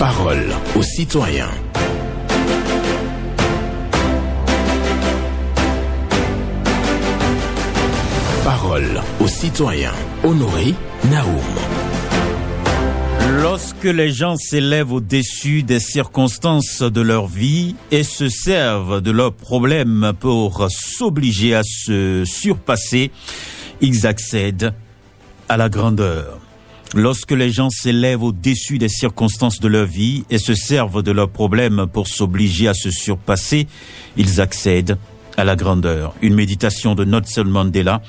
Parole aux citoyens. Parole aux citoyens. Honoré Naoum. Lorsque les gens s'élèvent au-dessus des circonstances de leur vie et se servent de leurs problèmes pour s'obliger à se surpasser, ils accèdent à la grandeur. Lorsque les gens s'élèvent au-dessus des circonstances de leur vie et se servent de leurs problèmes pour s'obliger à se surpasser, ils accèdent à la grandeur. Une méditation de Nelson Mandela,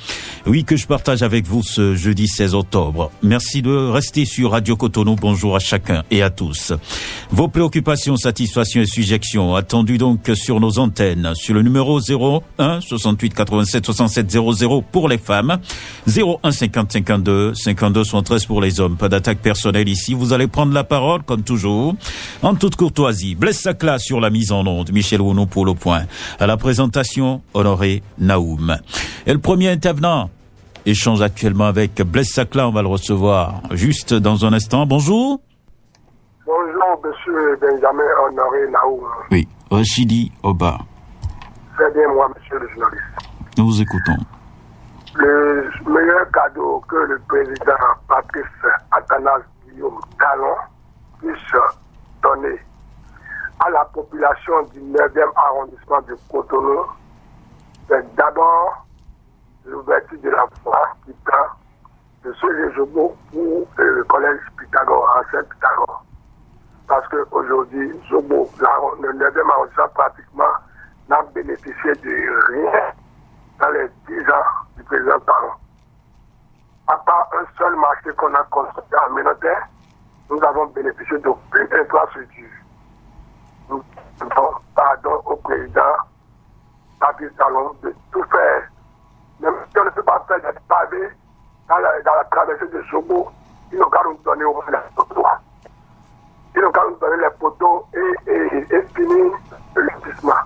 oui, que je partage avec vous ce jeudi 16 octobre. Merci de rester sur Radio Cotonou. Bonjour à chacun et à tous. Vos préoccupations, satisfactions et suggestions attendues donc sur nos antennes, sur le numéro 01 68 87 67 00 pour les femmes, 01 50 52 52 73 pour les hommes. Pas d'attaque personnelle ici. Vous allez prendre la parole, comme toujours, en toute courtoisie. Blaise Sacla sur la mise en onde, Michel Ounou pour le point. À la présentation, Honoré Naoum. Et le premier intervenant échange actuellement avec Blaise Sacla. On va le recevoir juste dans un instant. Bonjour. Bonjour, monsieur Benjamin Honoré Naoum. Oui, Rachidi Oba. C'est bien moi, monsieur le journaliste. Nous vous écoutons. Le meilleur cadeau que le président Patrice Athanase Guillaume Talon puisse donner à la population du 9e arrondissement de Cotonou, c'est d'abord l'ouverture de la voie qui prend de ce Jobo pour le collège Pythagore, ancien Pythagore. Parce qu'aujourd'hui, Jobo, le 9e arrondissement pratiquement n'a bénéficié de rien dans les 10 ans du président Talon. À part un seul marché qu'on a construit en Ménotin, nous avons bénéficié d'aucune infrastructure. Nous demandons pardon au président Patrice Talon de tout faire. Même si on ne peut pas faire des pavés dans la traversée de Jobo, ils n'ont qu'à nous donner au moins les poteaux. Ils n'ont qu'à nous donner les poteaux et finir le lotissement.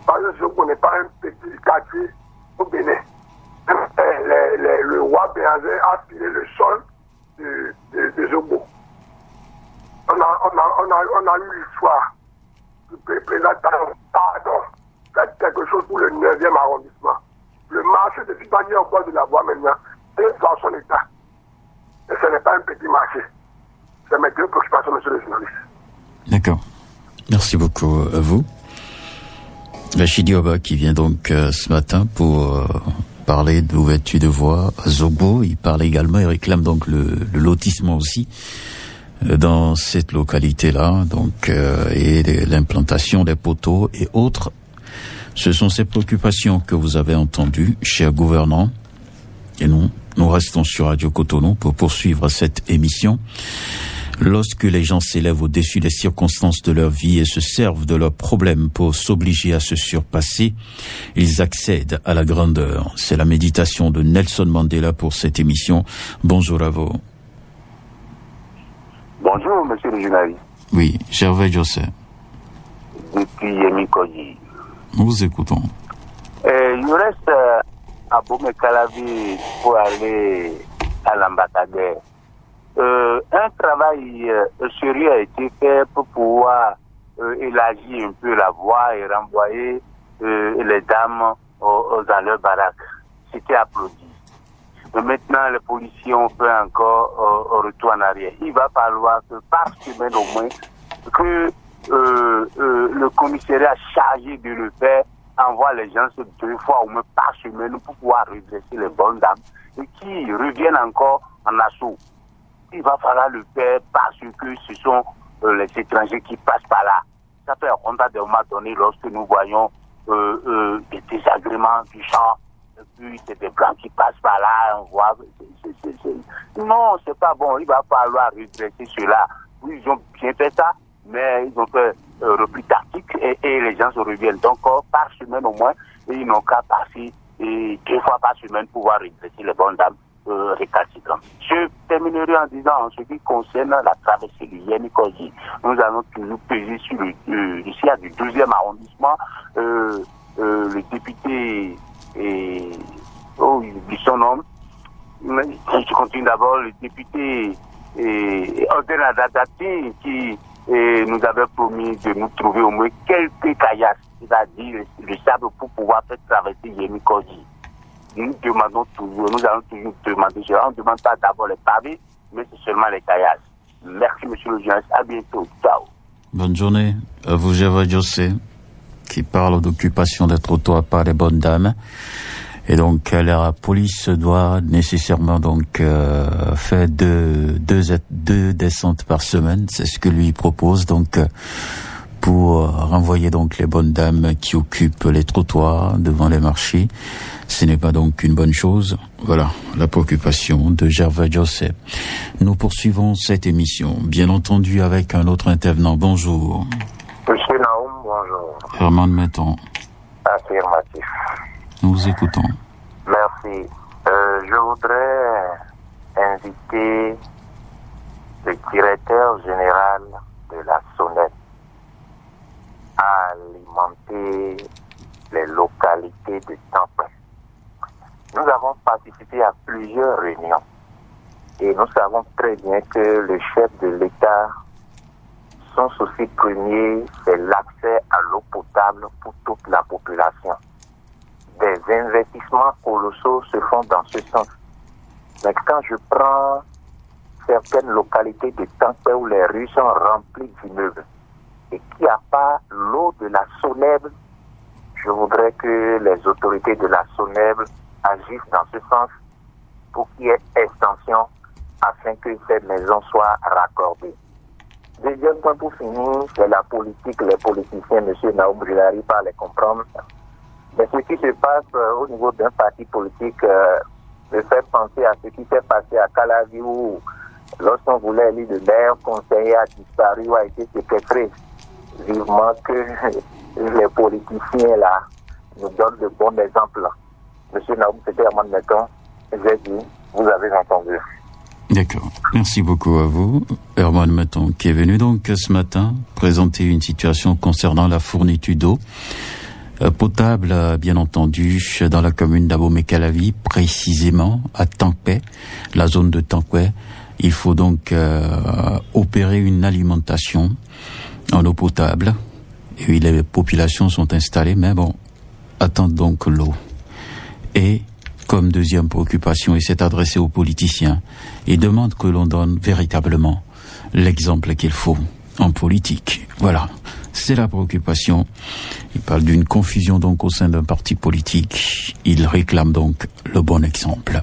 Parce que Jobo n'est pas un petit quartier au Bénin. Le roi Béazin a filé le sol de Jobo. On a eu l'histoire. Le président Talon, pardon, faites quelque chose pour le 9e arrondissement. Le marché de Fibanier au bord de la voie maintenant est dans son état. Et ce n'est pas un petit marché. C'est mes deux préoccupations, monsieur le journaliste. D'accord. Merci beaucoup à vous. Rachidi Oba qui vient donc ce matin pour parler de l'ouverture de voie à Zobo. Il parle également, il réclame donc le lotissement aussi dans cette localité-là, donc et l'implantation des poteaux et autres. Ce sont ces préoccupations que vous avez entendues, chers gouvernants. Et nous restons sur Radio Cotonou pour poursuivre cette émission. Lorsque les gens s'élèvent au-dessus des circonstances de leur vie et se servent de leurs problèmes pour s'obliger à se surpasser, ils accèdent à la grandeur. C'est la méditation de Nelson Mandela pour cette émission. Bonjour à vous. Bonjour, monsieur le journaliste. Oui, Gervais Joseph. Depuis Yemikoyi. Nous vous écoutons. Je reste à Bomé-Calavi pour aller à l'ambassadeur. Un travail sérieux a été fait pour pouvoir élargir un peu la voie et renvoyer les dames dans leur baraque. C'était applaudi. Mais maintenant, les policiers ont fait encore retour en arrière. Il va falloir que par semaine au moins, que le commissariat chargé de le faire envoie les gens 2 fois au moins par semaine pour pouvoir redresser les bonnes dames et qui reviennent encore en assaut. Il va falloir le faire parce que ce sont les étrangers qui passent par là. Ça fait un compte de moment donné lorsque nous voyons des désagréments du genre. Et puis c'est des blancs qui passent par là, on voit. Non, c'est pas bon. Il va falloir redresser cela. Oui, ils ont bien fait ça, mais ils ont fait repli tactique et les gens se reviennent. Donc, par semaine au moins, ils n'ont qu'à passer 2 fois par semaine pour pouvoir redresser les bonnes dames récalcitrantes. Je terminerai en disant, en ce qui concerne la traversée du Yemikoyi, nous allons toujours peser sur le siège du 12e arrondissement. Le député il oublie son nom. Je continue d'abord, le député Ordonadati qui nous avait promis de nous trouver au moins quelques caillasses, c'est-à-dire le sable pour pouvoir faire traverser Yémi-Koji. Nous demandons toujours, nous allons toujours demander, on ne demande pas d'abord les pavés, mais c'est seulement les caillasses. Merci, monsieur le journaliste. À bientôt. Ciao. Bonne journée. À vous, Gervais Jossé, qui parle d'occupation des trottoirs par les bonnes dames. Et donc, la police doit nécessairement donc faire deux descentes par semaine. C'est ce que lui propose donc pour renvoyer donc les bonnes dames qui occupent les trottoirs devant les marchés. Ce n'est pas donc une bonne chose. Voilà la préoccupation de Gervais Jossé. Nous poursuivons cette émission, bien entendu, avec un autre intervenant. Bonjour. Monsieur Naoum, bonjour. Herman Metton. Affirmatif. Nous vous écoutons. Merci. Je voudrais inviter le directeur général de la SONET à alimenter les localités de Tampin. Nous avons participé à plusieurs réunions et nous savons très bien que le chef de l'État, son souci premier, c'est l'accès à l'eau potable pour toute la population. Des investissements colossaux se font dans ce sens. Mais quand je prends certaines localités de Tampin où les rues sont remplies d'immeubles et qu'il n'y a pas l'eau de la SONEB, je voudrais que les autorités de la SONEB agissent dans ce sens pour qu'il y ait extension afin que ces maisons soient raccordées. Deuxième point pour finir, c'est la politique. Les politiciens, M. Naoum, je n'arrive pas à les comprendre. Mais ce qui se passe au niveau d'un parti politique me fait penser à ce qui s'est passé à Calavi où lorsqu'on voulait élire le maire, conseiller a disparu ou a été séquestré. Vivement que les politiciens là nous donnent de bons exemples. Monsieur Naoum, c'était Herman Metton. J'ai dit, vous avez entendu. D'accord. Merci beaucoup à vous, Herman Metton, qui est venu donc ce matin présenter une situation concernant la fourniture d'eau potable, bien entendu, dans la commune d'Abomey-Calavi, précisément à Tampin, la zone de Tampin. Il faut donc opérer une alimentation en eau potable. Et oui, les populations sont installées, mais bon, attendent donc l'eau. Et comme deuxième préoccupation, il s'est adressé aux politiciens et demande que l'on donne véritablement l'exemple qu'il faut en politique. Voilà, c'est la préoccupation. Il parle d'une confusion donc au sein d'un parti politique. Il réclame donc le bon exemple.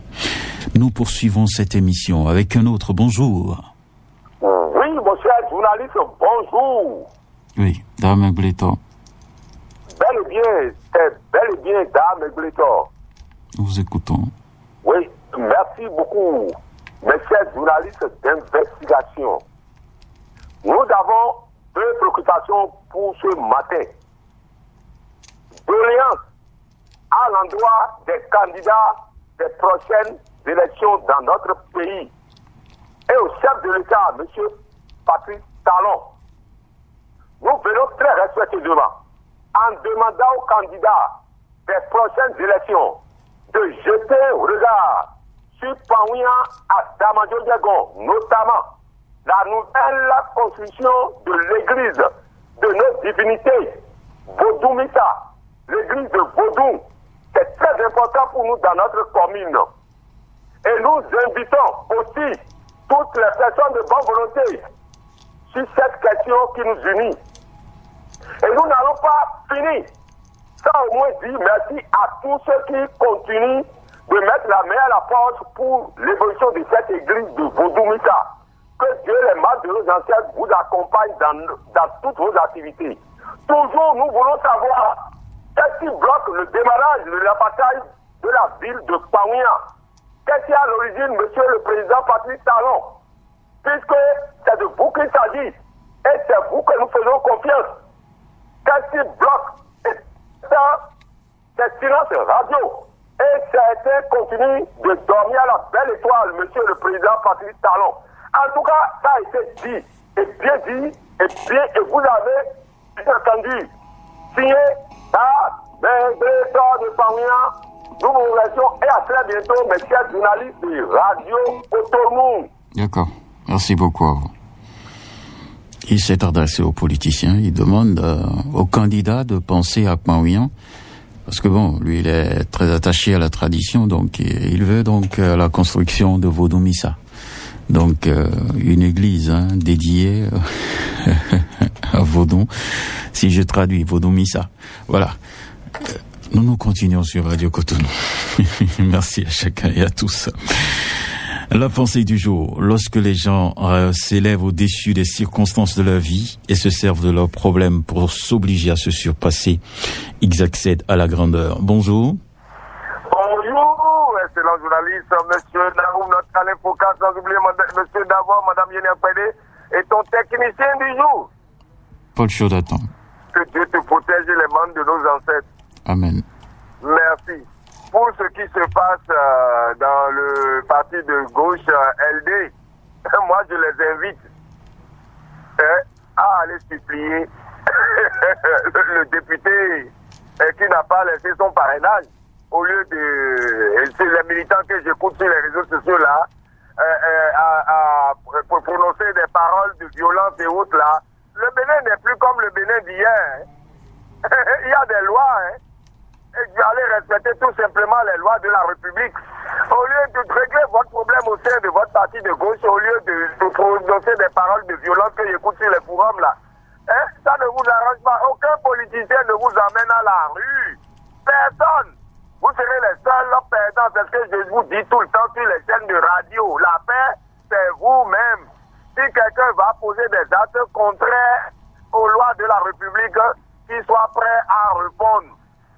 Nous poursuivons cette émission avec un autre bonjour. Oui, monsieur le journaliste, bonjour. Oui, Dame Glétor. Bel et bien, c'est bel et bien Dame Glétor. Nous vous écoutons. Oui, merci beaucoup, monsieur le journaliste d'investigation. Nous avons deux préoccupations pour ce matin. Doléance à l'endroit des candidats des prochaines élections dans notre pays et au chef de l'État, M. Patrice Talon. Nous venons très respectueusement en demandant aux candidats des prochaines élections de jeter un regard sur Paouia à Damadjo-Diagon, notamment la nouvelle construction de l'église de nos divinités, Vodou-Missa, l'église de Vodou. C'est très important pour nous dans notre commune. Et nous invitons aussi toutes les personnes de bonne volonté sur cette question qui nous unit. Et nous n'allons pas finir sans au moins dire merci à tous ceux qui continuent de mettre la main à la porte pour l'évolution de cette église de Vodou-Missa. Que Dieu, les mains de nos ancêtres, vous accompagne dans toutes vos activités. Toujours, nous voulons savoir qu'est-ce qui bloque le démarrage de la bataille de la ville de Paouia. Qu'est-ce qui est à l'origine, monsieur le président Patrice Talon? Puisque c'est de vous qu'il s'agit et c'est vous que nous faisons confiance. Qu'est-ce qui bloque c'est silence radio. Et certains continuent de dormir à la belle étoile, monsieur le président Patrice Talon. En tout cas, ça a été dit, et bien dit, et vous avez entendu. Signé par Glétor de Paouia. Nous vous remercions et à très bientôt, mes chers journalistes de Radio Autonome. D'accord. Merci beaucoup à vous. Il s'est adressé aux politiciens, il demande aux candidats de penser à Kmaouian, parce que bon, lui il est très attaché à la tradition, donc il veut donc la construction de Vodou-Missa. Donc une église dédiée à Vaudou, si je traduis Vodou-Missa. Voilà. Nous continuons sur Radio Cotonou. Merci à chacun et à tous. La pensée du jour. Lorsque les gens s'élèvent au-dessus des circonstances de leur vie et se servent de leurs problèmes pour s'obliger à se surpasser, ils accèdent à la grandeur. Bonjour. Bonjour, excellent journaliste, monsieur Naoum, notre talent focal, sans oublier monsieur Davor, madame Yénia Pédé, et ton technicien du jour. Paul Chaudatan. Que Dieu te protège les membres de nos ancêtres. Amen. Merci. Pour ce qui se passe dans le parti de gauche LD, moi je les invite à aller supplier le député qui n'a pas laissé son parrainage, au lieu de... C'est les militants que j'écoute sur les réseaux sociaux là, à prononcer des paroles de violence et autres là. Le Bénin n'est plus comme le Bénin d'hier. Il y a des lois, et vous allez respecter tout simplement les lois de la République. Au lieu de régler votre problème au sein de votre parti de gauche, au lieu de prononcer des paroles de violence que j'écoute sur les forums là, ça ne vous arrange pas. Aucun politicien ne vous amène à la rue. Personne. Vous serez les seuls perdants. C'est ce que je vous dis tout le temps sur les chaînes de radio. La paix, c'est vous-même. Si quelqu'un va poser des actes contraires aux lois de la République, qu'il soit prêt à répondre.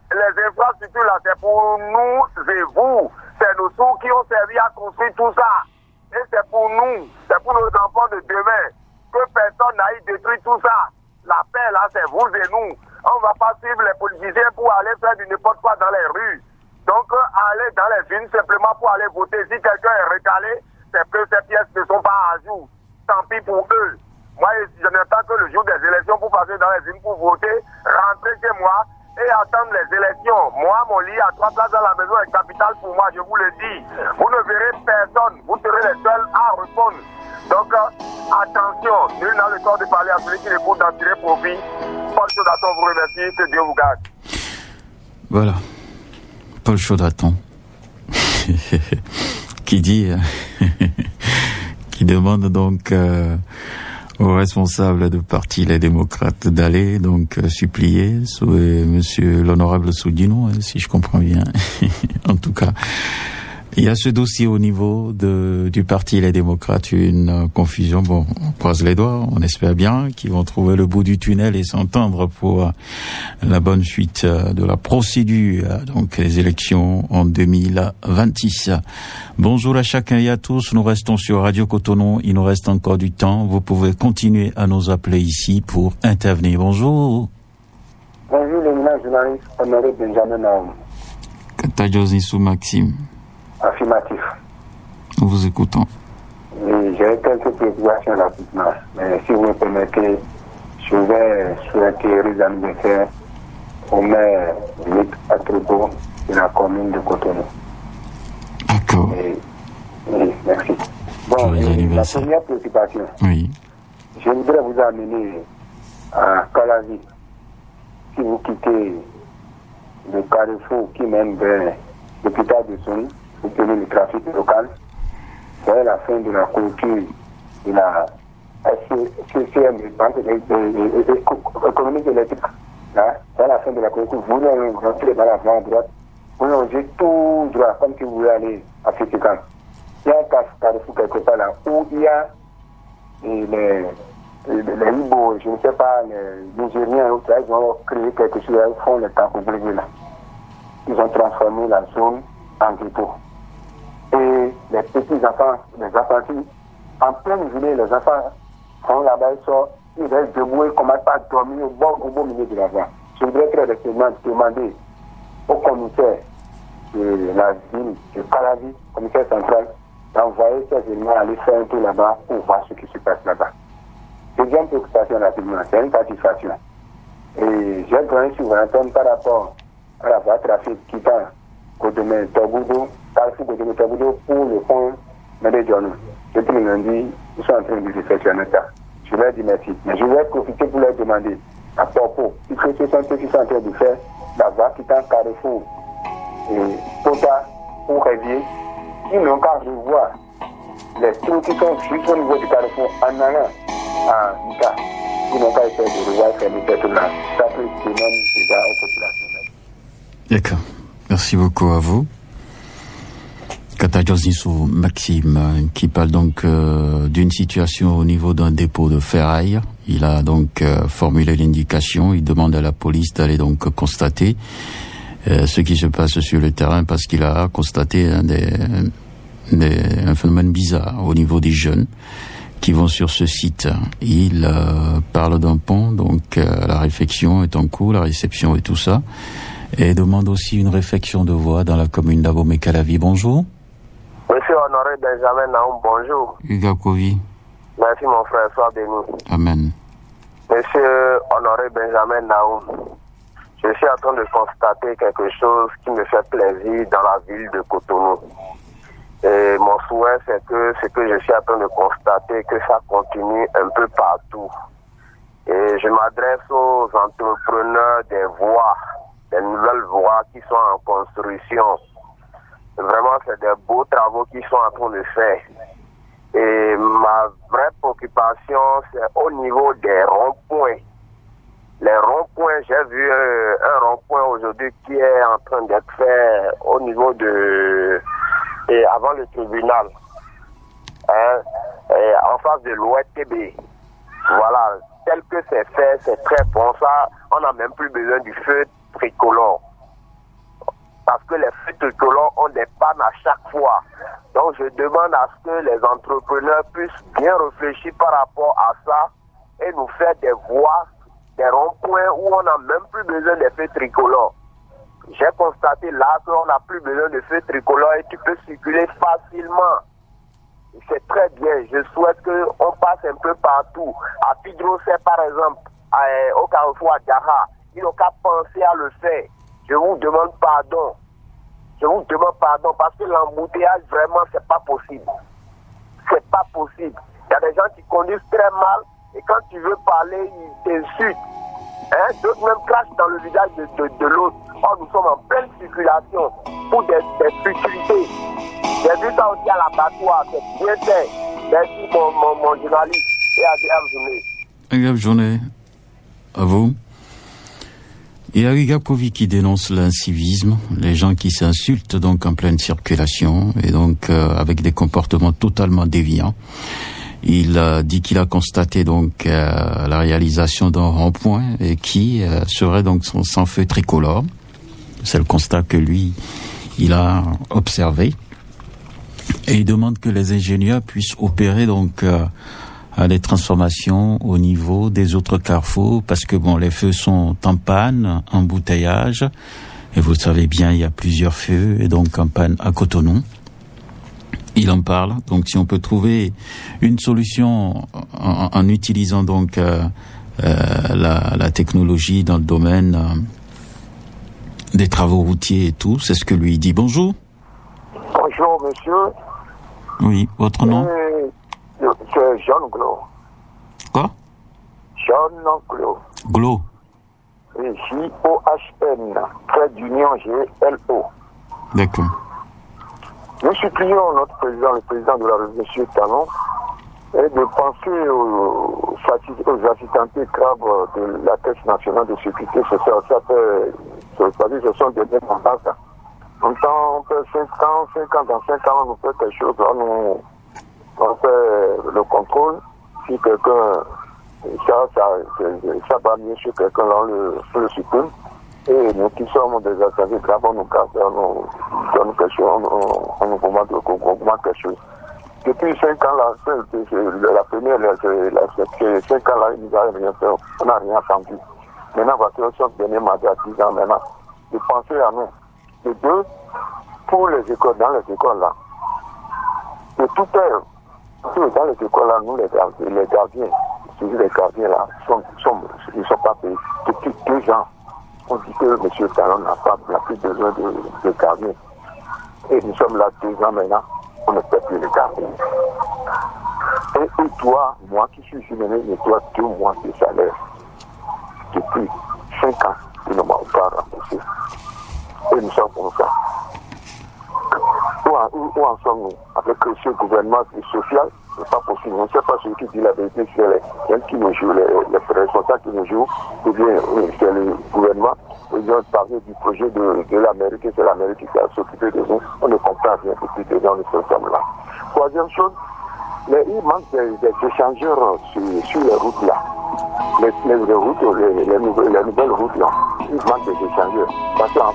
Les infrastructures là, c'est pour nous et vous. C'est nos sous qui ont servi à construire tout ça. Et c'est pour nous, c'est pour nos enfants de demain. Que personne n'aille détruire tout ça. La paix là, c'est vous et nous. On ne va pas suivre les politiciens pour aller faire du n'importe quoi dans les rues. Donc, aller dans les villes simplement pour aller voter. Si quelqu'un est recalé, c'est que ces pièces ne sont pas à jour. Tant pis pour eux. Moi, je n'attends que le jour des élections pour passer dans les villes pour voter, rentrer chez moi et attendre les élections. Moi, mon lit à 3 places dans la maison est capital pour moi, je vous le dis. Vous ne verrez personne, vous serez les seuls à répondre. Donc, attention, nul n'a le temps de parler à celui qui écoute d'en tirer profit. Paul Chaudatan vous remercie, que Dieu vous garde. Voilà, Paul Chaudatan, qui dit, qui demande donc aux responsables du parti Les Démocrates d'aller donc supplier monsieur l'honorable Soudino, si je comprends bien. En tout cas, il y a ce dossier au niveau du parti Les Démocrates, une confusion. Bon, on croise les doigts, on espère bien qu'ils vont trouver le bout du tunnel et s'entendre pour la bonne suite de la procédure, donc les élections en 2026. Bonjour à chacun et à tous, nous restons sur Radio Cotonou, il nous reste encore du temps, vous pouvez continuer à nous appeler ici pour intervenir. Bonjour. Bonjour l'éminent journaliste honoré Benjamin Naoum. Katajosi sous Maxime. Affirmatif. Nous vous écoutons. Oui, j'ai quelques préoccupations rapidement, mais si vous me permettez, je vais souhaiter les anniversaires au maire Luc Atrobo de la commune de Cotonou. D'accord. Oui, merci. Bon, la première préoccupation. Oui. Je voudrais vous amener à Calavi. Si vous quittez le carrefour qui mène vers l'hôpital de Sony, vous prenez le trafic local, c'est la fin de la clôture de la CCM, économique électrique. Là, c'est la fin de la clôture. Vous rentrez dans la voie droite, vous longez tout droit, comme si vous voulez aller à Fétican. Il y a un carrefour quelque part là où il y a les Ibo, je ne sais pas, les Nigériens, ils ont créé quelque chose, ils font le camp ouvrier là. Ils ont transformé la zone en ghetto. Et les petits enfants, les apprentis, en pleine journée, les enfants sont là-bas, ils restent debout et ne commencent pas à dormir au beau milieu de la voie. Je voudrais très récemment demander au commissaire de la ville de Calavi, commissaire central, d'envoyer ces éléments aller faire un tour là-bas pour voir ce qui se passe là-bas. Deuxième préoccupation rapidement, c'est une satisfaction. Et j'ai besoin de vous par rapport à la voie trafic quittant Cotonou Togoudou, Carrefour Cotonou Togoudou pour le pont Médéjonou. Depuis lundi, ils sont en train de réflexionner ça. Je leur dis merci. Mais je vais profiter pour leur demander, à propos, puisque ce sont ceux qui sont en train de faire la voie qui est en Carrefour et Pota ou Révier, ils n'ont qu'à revoir les trous qui sont juste au niveau du Carrefour en allant à Nika. Ils n'ont qu'à essayer de revoir ces méthodes-là. Ça peut donner déjà aux populations. D'accord. Merci beaucoup à vous. Katajosiso Maxime, qui parle donc d'une situation au niveau d'un dépôt de ferraille. Il a donc formulé l'indication, il demande à la police d'aller donc constater ce qui se passe sur le terrain, parce qu'il a constaté un phénomène bizarre au niveau des jeunes qui vont sur ce site. Il parle d'un pont, donc la réflexion est en cours, la réception et tout ça, et demande aussi une réflexion de voie dans la commune d'Abomey-Calavi. Bonjour. Monsieur Honoré Benjamin Naoum, bonjour. Hugo Kovi. Merci mon frère, sois béni. Amen. Monsieur Honoré Benjamin Naoum, je suis en train de constater quelque chose qui me fait plaisir dans la ville de Cotonou. Et mon souhait, c'est que ce que je suis en train de constater, que ça continue un peu partout. Et je m'adresse aux entrepreneurs des voies, des nouvelles voies qui sont en construction. Vraiment, c'est des beaux travaux qui sont en train de faire. Et ma vraie préoccupation, c'est au niveau des ronds-points. Les ronds-points, j'ai vu un rond-point aujourd'hui qui est en train d'être fait au niveau de... et avant le tribunal. En face de l'OETB. Voilà. Tel que c'est fait, c'est très bon. Ça, on n'a même plus besoin du feu tricolore. Parce que les feux tricolores ont des pannes à chaque fois. Donc je demande à ce que les entrepreneurs puissent bien réfléchir par rapport à ça et nous faire des voies, des ronds-points où on n'a même plus besoin des feux tricolores. J'ai constaté là qu'on n'a plus besoin de feux tricolores et tu peux circuler facilement. C'est très bien. Je souhaite qu'on passe un peu partout. À Pidrocet par exemple, au Carrefour à Djara, ils n'ont qu'à penser à le faire. Je vous demande pardon. Je vous demande pardon parce que l'embouteillage, vraiment, c'est pas possible. C'est pas possible. Il y a des gens qui conduisent très mal et quand tu veux parler, ils t'insultent. D'autres même crachent dans le visage de l'autre. Or, nous sommes en pleine circulation pour des futilités. J'ai vu ça aussi à l'abattoir. C'est bien fait. Merci, mon journaliste. Et agréable journée. Agréable journée. À vous. Il y a Hugo Kovi qui dénonce l'incivisme, les gens qui s'insultent donc en pleine circulation et donc avec des comportements totalement déviants. Il dit qu'il a constaté donc la réalisation d'un rond-point et qui serait donc sans feu tricolore. C'est le constat que lui, il a observé. Et il demande que les ingénieurs puissent opérer donc à des transformations au niveau des autres carrefours parce que bon, les feux sont en panne, embouteillage, et vous le savez bien, il y a plusieurs feux et donc en panne à Cotonou. Il en parle. Donc, si on peut trouver une solution en utilisant donc la technologie dans le domaine des travaux routiers et tout, c'est ce que lui dit. Bonjour. Bonjour, monsieur. Oui, votre nom? C'est John Glo. Quoi? John Glo. Glo. Oui, J-O-H-N, trait d'union G-L-O. D'accord. Nous supplions notre président, le président de la République, M. Talon, et de penser aux assistantés crabes de la Caisse nationale de sécurité sociale. Ce sont des mêmes mandats. Longtemps, on peut 5 ans, dans 5 ans, on nous fait quelque chose, on fait le contrôle. Si quelqu'un, ça va mieux chez quelqu'un, là, on le supprime. Et nous qui sommes des assistantés crabes, on nous casse, on nous donne quelque chose, on nous commande quelque chose. Depuis 5 ans, là, la première, 5 ans, là, il nous a rien fait, on n'a rien entendu. Maintenant, voiture, son dernier mandat à 10 ans maintenant, de penser à nous. Et deux, pour les écoles, dans les écoles là, de tout est, dans les écoles là, nous les gardiens, les gardiens là, ils ne sont pas payés. Depuis 2 ans, on dit que M. Talon n'a plus besoin de gardiens. Et nous sommes là 2 ans maintenant, on ne peut plus les gardiens. Et toi, moi qui suis jumelé, je dois 2 mois de salaire. Depuis 5 ans, ils ne m'ont pas remboursé. Et nous sommes comme ça. Où en sommes-nous avec ce gouvernement social? C'est pas possible. On ne sait pas celui qui dit la vérité, c'est les qui nous jouent, les responsables qui nous jouent, ou bien c'est le gouvernement. Ils ont parlé du projet de l'Amérique, c'est l'Amérique qui va s'occuper de nous. On ne comprend rien depuis que nous sommes là. Troisième chose, il manque des échangeurs sur les routes là. Les routes, les nouvelles routes là. Il manque des échangeurs. Parce qu'au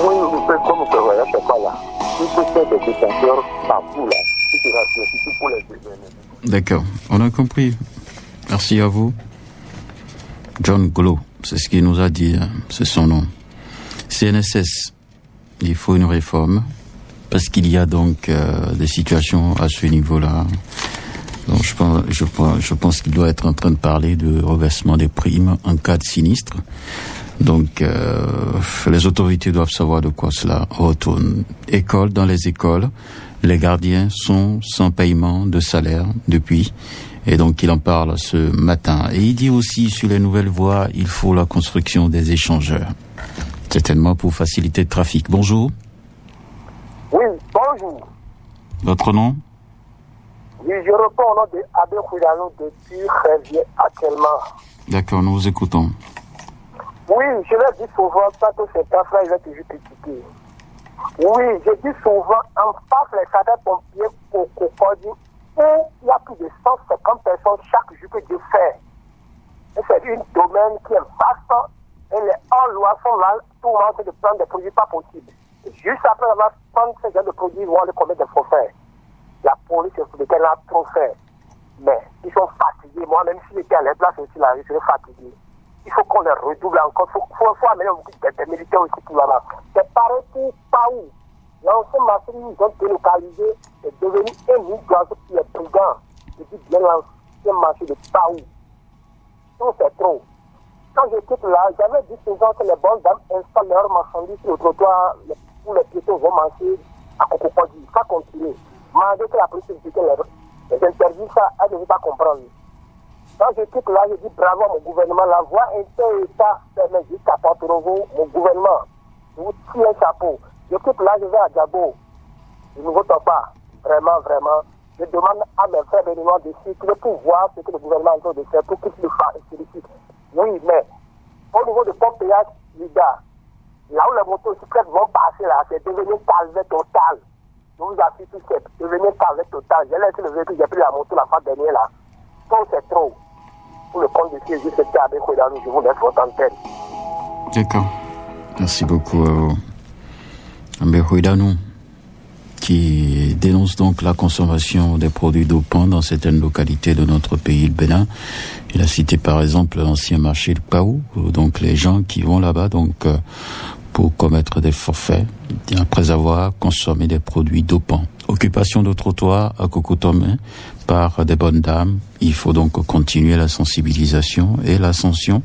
moins, comme on peut voyager, c'est pas là. Il faut faire des échangeurs partout là. Pour les... D'accord, on a compris. Merci à vous. John Glo, c'est ce qu'il nous a dit, c'est son nom. CNSS, il faut une réforme, parce qu'il y a donc des situations à ce niveau-là. Donc je pense qu'il doit être en train de parler de reversement des primes en cas de sinistre. Donc les autorités doivent savoir de quoi cela retourne. Dans les écoles, les gardiens sont sans paiement de salaire depuis. Et donc, il en parle ce matin. Et il dit aussi, sur les nouvelles voies, il faut la construction des échangeurs. Certainement pour faciliter le trafic. Bonjour. Oui, bonjour. Votre nom? Oui, je réponds au nom de Abbé Kouidano depuis Révier actuellement. D'accord, nous vous écoutons. Oui, je l'ai dit souvent, ça que c'est un frère, il va toujours critiquer. Oui, je dis souvent, en face, les sapeurs-pompiers au Cocody, où il y a plus de 150 personnes chaque jour que Dieu fait. Et c'est un domaine qui est vaste et les hors-lois sont là, tout le monde de prendre des produits pas possibles. Et juste après avoir pris ce genre de produits, ils vont aller commettre des faux faits. La police et le a trop fait. Mais ils sont fatigués. Moi, même si j'étais à la place aussi, là, je serais fatigué. Il faut qu'on les redouble encore. Il faut amener des militaires aussi pour là-bas. C'est pareil pour Paou. L'ancien marché, ils ont délocalisé, est devenu un nid d'oiseau qui est prudent. Je dis bien l'ancien marché de Paou. Tout c'est trop. Quand j'étais là, j'avais dit souvent que les bonnes dames installent leurs marchandises sur le trottoir où les piétons vont marcher à Cocody. Ça continue. Malgré que la police les interdit ça, elle ne veut pas comprendre. Quand j'étais là, je dis bravo à mon gouvernement. La voie inter-État permet jusqu'à Porto-Novo, mon gouvernement. Je vous tire un chapeau. J'étais là, je vais à Diabo. Je ne vote pas. Vraiment, vraiment. Je demande à mes frères béninois de circuler pour voir ce que le gouvernement est en train de faire pour qu'ils le fassent et félicite. Oui, mais au niveau de Pompéas, Lida, là où les motocyclettes vont passer là, c'est devenu calvaire total. Je vous assure tout c'est devenu calvaire total. J'ai laissé le véhicule, j'ai pris la moto la fois dernière là. Tout c'est trop. Pour le compte de ces juste c'était avec Kouidano, je vous laisse votre antenne. D'accord. Merci beaucoup à vous. Abbé Kouidano, qui dénonce donc la consommation des produits dopants dans certaines localités de notre pays, le Bénin. Il a cité par exemple l'ancien marché de Paou, donc les gens qui vont là-bas donc pour commettre des forfaits après avoir consommé des produits dopants. Occupation de trottoirs à Cocotomé par des bonnes dames. Il faut donc continuer la sensibilisation et la sanction.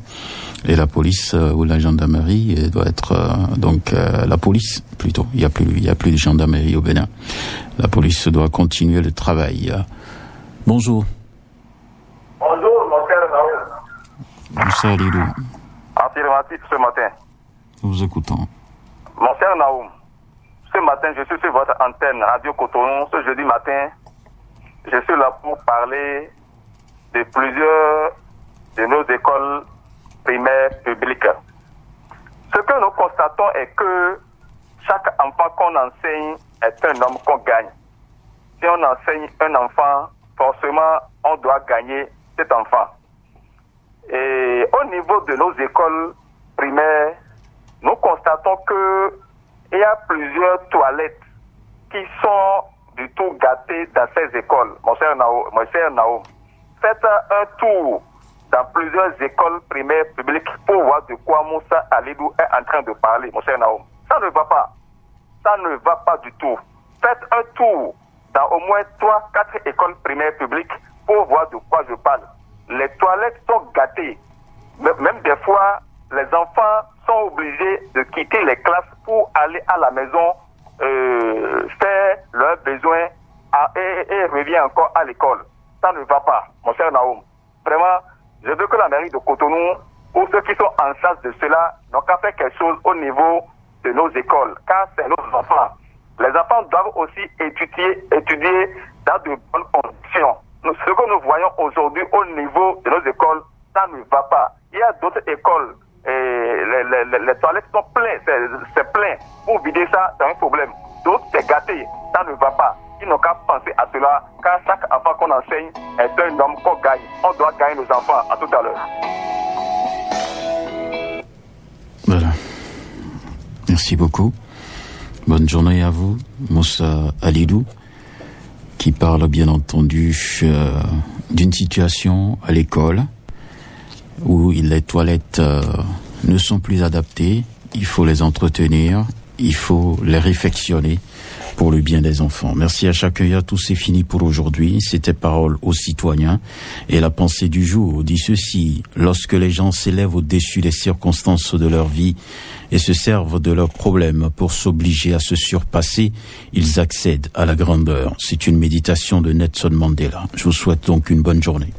Et la police ou la gendarmerie doit être la police plutôt. Il y a plus de gendarmerie au Bénin. La police doit continuer le travail. Bonjour. Bonjour, mon cher Naoum. Bonsoir Lilou. Affirmatif ce matin. Nous vous écoutons. Mon cher Naoum, ce matin je suis sur votre antenne Radio Cotonou. Ce jeudi matin, je suis là pour parler de plusieurs de nos écoles primaires publiques. Ce que nous constatons est que chaque enfant qu'on enseigne est un homme qu'on gagne. Si on enseigne un enfant, forcément, on doit gagner cet enfant. Et au niveau de nos écoles primaires, nous constatons qu'il y a plusieurs toilettes qui sont du tout gâtées dans ces écoles. Mon cher Naoum, faites un tour dans plusieurs écoles primaires publiques pour voir de quoi Moussa Alidou est en train de parler, mon cher Naoum. Ça ne va pas. Ça ne va pas du tout. Faites un tour dans au moins 3-4 écoles primaires publiques pour voir de quoi je parle. Les toilettes sont gâtées. Même des fois, les enfants sont obligés de quitter les classes pour aller à la maison faire leurs besoins et reviennent encore à l'école. ça ne va pas, mon cher Naoum. Vraiment, je veux que la mairie de Cotonou, ou ceux qui sont en charge de cela, n'ont qu'à faire quelque chose au niveau de nos écoles, car c'est nos enfants. Les enfants doivent aussi étudier dans de bonnes conditions. Ce que nous voyons aujourd'hui au niveau de nos écoles, ça ne va pas. Il y a d'autres écoles, les toilettes sont pleines, c'est plein. Pour vider ça, c'est un problème. D'autres, c'est gâté, ça ne va pas. Ils n'ont qu'à penser à cela, car chaque enfant qu'on enseigne est un homme qu'on gagne. On doit gagner nos enfants. À tout à l'heure. Voilà. Merci beaucoup. Bonne journée à vous, Moussa Alidou, qui parle bien entendu d'une situation à l'école où les toilettes ne sont plus adaptées. Il faut les entretenir, il faut les réfectionner pour le bien des enfants. Merci à chacun et à tous, c'est fini pour aujourd'hui. C'était Parole aux citoyens. Et la pensée du jour dit ceci: lorsque les gens s'élèvent au-dessus des circonstances de leur vie et se servent de leurs problèmes pour s'obliger à se surpasser, ils accèdent à la grandeur. C'est une méditation de Nelson Mandela. Je vous souhaite donc une bonne journée.